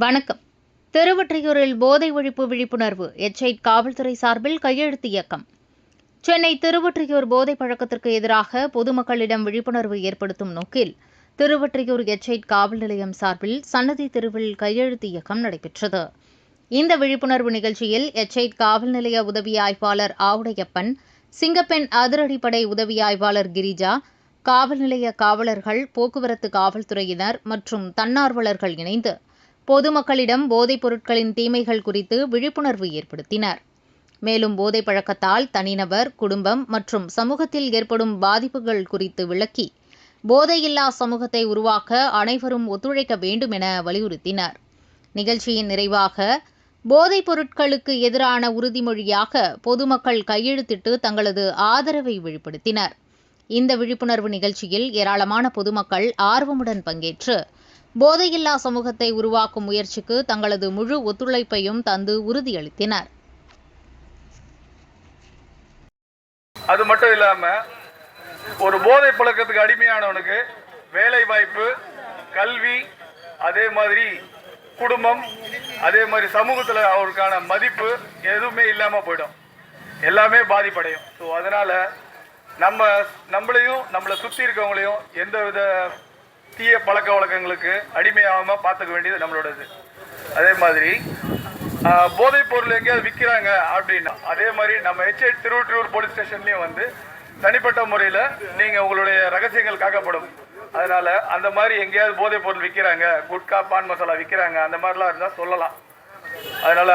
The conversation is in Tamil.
வணக்கம். திருவொற்றியூரில் போதை ஒழிப்பு விழிப்புணர்வு எச்சைட் காவல்துறை சார்பில் கையெழுத்து இயக்கம். சென்னை திருவொற்றியூர் போதை பழக்கத்திற்கு எதிராக பொதுமக்களிடம் விழிப்புணர்வு ஏற்படுத்தும் நோக்கில் திருவொற்றியூர் எச்சைட் காவல் நிலையம் சார்பில் சன்னதி தெருவில் கையெழுத்து இயக்கம் நடைபெற்றது. இந்த விழிப்புணர்வு நிகழ்ச்சியில் எச்சைட் காவல் நிலைய உதவி ஆய்வாளர் ஆவுடையப்பன், சிங்கப்பெண் அதிரடிப்படை உதவி ஆய்வாளர் கிரிஜா, காவல் நிலைய காவலர்கள், போக்குவரத்து காவல்துறையினர் மற்றும் தன்னார்வலர்கள் இணைந்து பொதுமக்களிடம் போதைப் பொருட்களின் தீமைகள் குறித்து விழிப்புணர்வு ஏற்படுத்தினர். மேலும் போதைப் பழக்கத்தால் தனிநபர், குடும்பம் மற்றும் சமூகத்தில் ஏற்படும் பாதிப்புகள் குறித்து விளக்கி போதையில்லா சமூகத்தை உருவாக்க அனைவரும் ஒத்துழைக்க வேண்டும் என வலியுறுத்தினர். நிகழ்ச்சியின் நிறைவாக போதைப் பொருட்களுக்கு எதிரான உறுதிமொழியாக பொதுமக்கள் கையெழுத்திட்டு தங்களது ஆதரவை வெளிப்படுத்தினர். இந்த விழிப்புணர்வு நிகழ்ச்சியில் ஏராளமான பொதுமக்கள் ஆர்வமுடன் பங்கேற்று போதையில்லா சமூகத்தை உருவாக்கும் முயற்சிக்கு தங்களது முழு ஒத்துழைப்பையும் தந்து உறுதியளித்தனர். அது மட்டும் இல்லாம ஒரு போதை பழக்கத்துக்கு அடிமையானவனுக்கு வேலை வாய்ப்பு, கல்வி, அதே மாதிரி குடும்பம், அதே மாதிரி சமூகத்தில் அவருக்கான மதிப்பு எதுவுமே இல்லாமல் போயிடும். எல்லாமே பாதிப்படையும். ஸோ அதனால நம்மளையும் நம்மளை சுற்றி இருக்கவங்களையும் எந்தவித தீய பழக்க வழக்கங்களுக்கு அடிமையாகாமல் பார்த்துக்க வேண்டியது நம்மளோடது. அதே மாதிரி போதைப் பொருள் எங்கேயாவது விற்கிறாங்க அப்படின்னா அதே மாதிரி நம்ம எச்சைட் திருவொற்றியூர் போலீஸ் ஸ்டேஷன்லேயும் தனிப்பட்ட முறையில் நீங்கள் உங்களுடைய ரகசியங்கள் காக்கப்படும். அதனால் அந்த மாதிரி எங்கேயாவது போதைப் பொருள் விற்கிறாங்க, குட்கா, பான் மசாலா விற்கிறாங்க, அந்த மாதிரிலாம் இருந்தால் சொல்லலாம். அதனால்